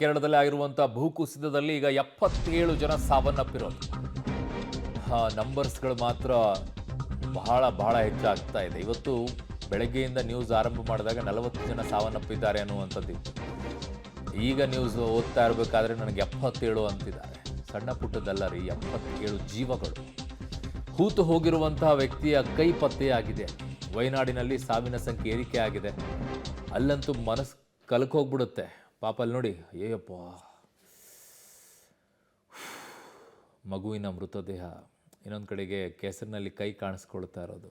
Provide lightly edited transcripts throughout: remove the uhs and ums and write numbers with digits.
ಕೇರಳದಲ್ಲಿ ಆಗಿರುವಂತಹ ಭೂಕುಸಿತದಲ್ಲಿ ಈಗ 77 ಜನ ಸಾವನ್ನಪ್ಪಿರೋದು. ನಂಬರ್ಸ್ಗಳು ಮಾತ್ರ ಬಹಳ ಬಹಳ ಹೆಚ್ಚಾಗ್ತಾ ಇದೆ. ಇವತ್ತು ಬೆಳಗ್ಗೆಯಿಂದ ನ್ಯೂಸ್ ಆರಂಭ ಮಾಡಿದಾಗ 40 ಜನ ಸಾವನ್ನಪ್ಪಿದ್ದಾರೆ ಅನ್ನುವಂಥದ್ದಿತ್ತು. ಈಗ ನ್ಯೂಸ್ ಓದ್ತಾ ಇರಬೇಕಾದ್ರೆ ನನಗೆ 77 ಅಂತಿದ್ದಾರೆ. ಸಣ್ಣ ಪುಟ್ಟದಲ್ಲ ರೀ, 77 ಜೀವಗಳು. ಹೂತು ಹೋಗಿರುವಂತಹ ವ್ಯಕ್ತಿಯ ಕೈ ಪತ್ತೆಯಾಗಿದೆ. ವಯನಾಡಿನಲ್ಲಿ ಸಾವಿನ ಸಂಖ್ಯೆ ಏರಿಕೆ ಆಗಿದೆ. ಅಲ್ಲಂತೂ ಮನಸ್ಸು ಕಲ್ಕೋಗ್ಬಿಡುತ್ತೆ. ಪಾಪ ಅಲ್ಲಿ ನೋಡಿ, ಅಯ್ಯಪ್ಪ, ಮಗುವಿನ ಮೃತದೇಹ, ಇನ್ನೊಂದು ಕಡೆಗೆ ಕೆಸರಿನಲ್ಲಿ ಕೈ ಕಾಣಿಸ್ಕೊಳ್ತಾ ಇರೋದು.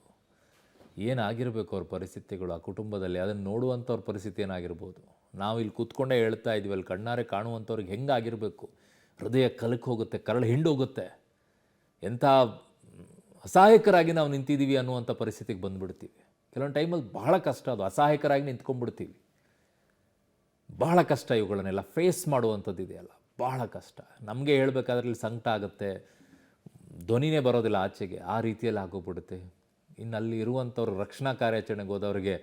ಏನಾಗಿರಬೇಕು ಅವ್ರ ಪರಿಸ್ಥಿತಿಗಳು ಆ ಕುಟುಂಬದಲ್ಲಿ? ಅದನ್ನು ನೋಡುವಂಥವ್ರ ಪರಿಸ್ಥಿತಿ ಏನಾಗಿರ್ಬೋದು? ನಾವು ಇಲ್ಲಿ ಕೂತ್ಕೊಂಡೇ ಹೇಳ್ತಾ ಇದ್ವಿ, ಅಲ್ಲಿ ಕಣ್ಣಾರೆ ಕಾಣುವಂಥವ್ರಿಗೆ ಹೆಂಗಾಗಿರಬೇಕು? ಹೃದಯ ಕಲಕ್ಕೆ ಹೋಗುತ್ತೆ, ಕರಳು ಹಿಂಡೋಗುತ್ತೆ. ಎಂಥ ಅಸಹಾಯಕರಾಗಿ ನಾವು ನಿಂತಿದ್ದೀವಿ ಅನ್ನುವಂಥ ಪರಿಸ್ಥಿತಿಗೆ ಬಂದುಬಿಡ್ತೀವಿ. ಕೆಲವೊಂದು ಟೈಮಲ್ಲಿ ಬಹಳ ಕಷ್ಟ, ಅದು ಅಸಹಾಯಕರಾಗಿ ನಿಂತ್ಕೊಂಡ್ಬಿಡ್ತೀವಿ. ಬಹಳ ಕಷ್ಟ ಇವುಗಳನ್ನೆಲ್ಲ ಫೇಸ್ ಮಾಡುವಂಥದ್ದು ಇದೆಯಲ್ಲ, ಬಹಳ ಕಷ್ಟ. ನಮಗೆ ಹೇಳಬೇಕಾದ್ರೆ ಇಲ್ಲಿ ಸಂಕಟ ಆಗುತ್ತೆ, ಧ್ವನಿನೇ ಬರೋದಿಲ್ಲ ಆಚೆಗೆ, ಆ ರೀತಿಯಲ್ಲಿ ಆಗೋಗ್ಬಿಡುತ್ತೆ. ಇನ್ನು ಅಲ್ಲಿ ಇರುವಂಥವ್ರು ರಕ್ಷಣಾ ಕಾರ್ಯಾಚರಣೆಗೆ ಹೋದವ್ರಿಗೆ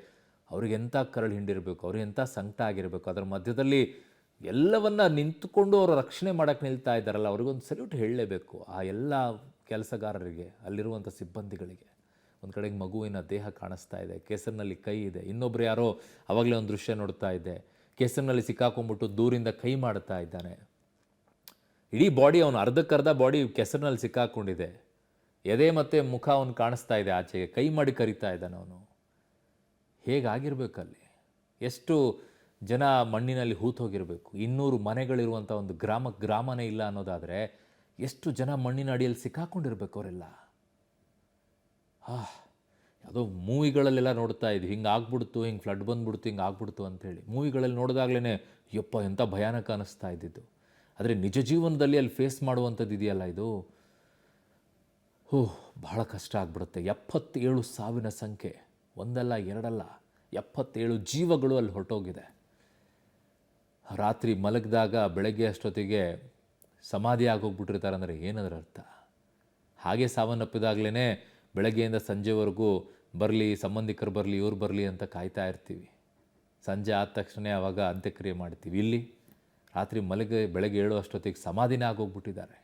ಎಂಥ ಕರಳು ಹಿಂಡಿರಬೇಕು, ಅವ್ರಿಗೆ ಎಂಥ ಸಂಕಟ ಆಗಿರಬೇಕು. ಅದರ ಮಧ್ಯದಲ್ಲಿ ಎಲ್ಲವನ್ನ ನಿಂತುಕೊಂಡು ಅವರು ರಕ್ಷಣೆ ಮಾಡೋಕ್ಕೆ ನಿಲ್ತಾ ಇದ್ದಾರಲ್ಲ, ಅವ್ರಿಗೊಂದು ಸಲ್ಯೂಟ್ ಹೇಳಲೇಬೇಕು. ಆ ಎಲ್ಲ ಕೆಲಸಗಾರರಿಗೆ, ಅಲ್ಲಿರುವಂಥ ಸಿಬ್ಬಂದಿಗಳಿಗೆ. ಒಂದು ಕಡೆಗೆ ಮಗುವಿನ ದೇಹ ಕಾಣಿಸ್ತಾ ಇದೆ, ಕೆಸರಿನಲ್ಲಿ ಕೈ ಇದೆ. ಇನ್ನೊಬ್ರು ಯಾರೋ ಆವಾಗಲೇ ಒಂದು ದೃಶ್ಯ ನೋಡ್ತಾ ಇದ್ದೆ, ಕೆಸರಿನಲ್ಲಿ ಸಿಕ್ಕಾಕೊಂಡ್ಬಿಟ್ಟು ದೂರಿಂದ ಕೈ ಮಾಡ್ತಾ ಇದ್ದಾನೆ. ಇಡೀ ಬಾಡಿ, ಅವನು ಅರ್ಧಕ್ಕರ್ಧ ಬಾಡಿ ಕೆಸರಿನಲ್ಲಿ ಸಿಕ್ಕಾಕೊಂಡಿದೆ. ಎದೆ ಮತ್ತು ಮುಖ ಅವನು ಕಾಣಿಸ್ತಾ ಇದೆ ಆಚೆಗೆ, ಕೈ ಮಾಡಿ ಕರಿತಾ ಇದ್ದಾನೆ ಅವನು. ಹೇಗಾಗಿರ್ಬೇಕಲ್ಲಿ? ಎಷ್ಟು ಜನ ಮಣ್ಣಿನಲ್ಲಿ ಹೂತೋಗಿರಬೇಕು? 200 ಮನೆಗಳಿರುವಂಥ ಒಂದು ಗ್ರಾಮನೇ ಇಲ್ಲ ಅನ್ನೋದಾದರೆ ಎಷ್ಟು ಜನ ಮಣ್ಣಿನ ಅಡಿಯಲ್ಲಿ ಸಿಕ್ಕಾಕೊಂಡಿರ್ಬೇಕು ಅವರೆಲ್ಲ. ಯಾವುದೋ ಮೂವಿಗಳಲ್ಲೆಲ್ಲ ನೋಡ್ತಾ ಇದ್ವಿ, ಹಿಂಗೆ ಆಗ್ಬಿಡ್ತು, ಹಿಂಗೆ ಫ್ಲಡ್ ಬಂದುಬಿಡ್ತು, ಹಿಂಗೆ ಆಗ್ಬಿಡ್ತು ಅಂಥೇಳಿ. ಮೂವಿಗಳಲ್ಲಿ ನೋಡಿದಾಗಲೇ ಯಪ್ಪ ಎಂಥ ಭಯಾನಕ ಅನ್ನಿಸ್ತಾ ಇದ್ದಿದ್ದು. ಆದರೆ ನಿಜ ಜೀವನದಲ್ಲಿ ಅಲ್ಲಿ ಫೇಸ್ ಮಾಡುವಂಥದ್ದು ಇದೆಯಲ್ಲ, ಇದು ಬಹಳ ಕಷ್ಟ ಆಗ್ಬಿಡುತ್ತೆ. 77 ಸಾವಿನ ಸಂಖ್ಯೆ, ಒಂದಲ್ಲ ಎರಡಲ್ಲ, 77 ಜೀವಗಳು ಅಲ್ಲಿ ಹೊರಟೋಗಿದೆ. ರಾತ್ರಿ ಮಲಗಿದಾಗ ಬೆಳಗ್ಗೆ ಅಷ್ಟೊತ್ತಿಗೆ ಸಮಾಧಿ ಆಗೋಗ್ಬಿಟ್ಟಿರ್ತಾರೆ ಅಂದರೆ ಏನದರ ಅರ್ಥ? ಹಾಗೆ ಸಾವನ್ನಪ್ಪಿದಾಗಲೇ ಬೆಳಗ್ಗೆಯಿಂದ ಸಂಜೆವರೆಗೂ ಬರಲಿ, ಸಂಬಂಧಿಕರು ಬರಲಿ, ಇವ್ರು ಬರಲಿ ಅಂತ ಕಾಯ್ತಾ ಇರ್ತೀವಿ. ಸಂಜೆ ಆದ ತಕ್ಷಣ ಆವಾಗ ಅಂತ್ಯಕ್ರಿಯೆ ಮಾಡ್ತೀವಿ. ಇಲ್ಲಿ ರಾತ್ರಿ ಬೆಳಗ್ಗೆ 7 ಅಷ್ಟೊತ್ತಿಗೆ ಸಮಾಧಿನೇ ಆಗೋಗ್ಬಿಟ್ಟಿದ್ದಾರೆ.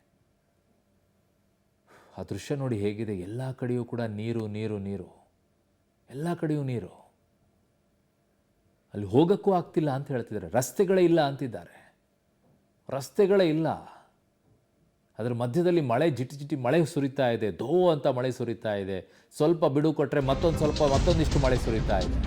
ಆ ದೃಶ್ಯ ನೋಡಿ ಹೇಗಿದೆ. ಎಲ್ಲ ಕಡೆಯೂ ಕೂಡ ನೀರು ನೀರು ನೀರು, ಎಲ್ಲ ಕಡೆಯೂ ನೀರು. ಅಲ್ಲಿ ಹೋಗೋಕ್ಕೂ ಆಗ್ತಿಲ್ಲ ಅಂತ ಹೇಳ್ತಿದ್ದಾರೆ. ರಸ್ತೆಗಳೇ ಇಲ್ಲ ಅಂತಿದ್ದಾರೆ, ರಸ್ತೆಗಳೇ ಇಲ್ಲ. ಅದರ ಮಧ್ಯದಲ್ಲಿ ಮಳೆ, ಜಿಟಿ ಜಿಟಿ ಮಳೆ ಸುರಿತಾ ಇದೆ, ದೋ ಅಂತ ಮಳೆ ಸುರಿತಾ ಇದೆ. ಸ್ವಲ್ಪ ಬಿಡು ಕೊಟ್ಟರೆ ಮತ್ತೊಂದಿಷ್ಟು ಮಳೆ ಸುರಿತಾ ಇದೆ.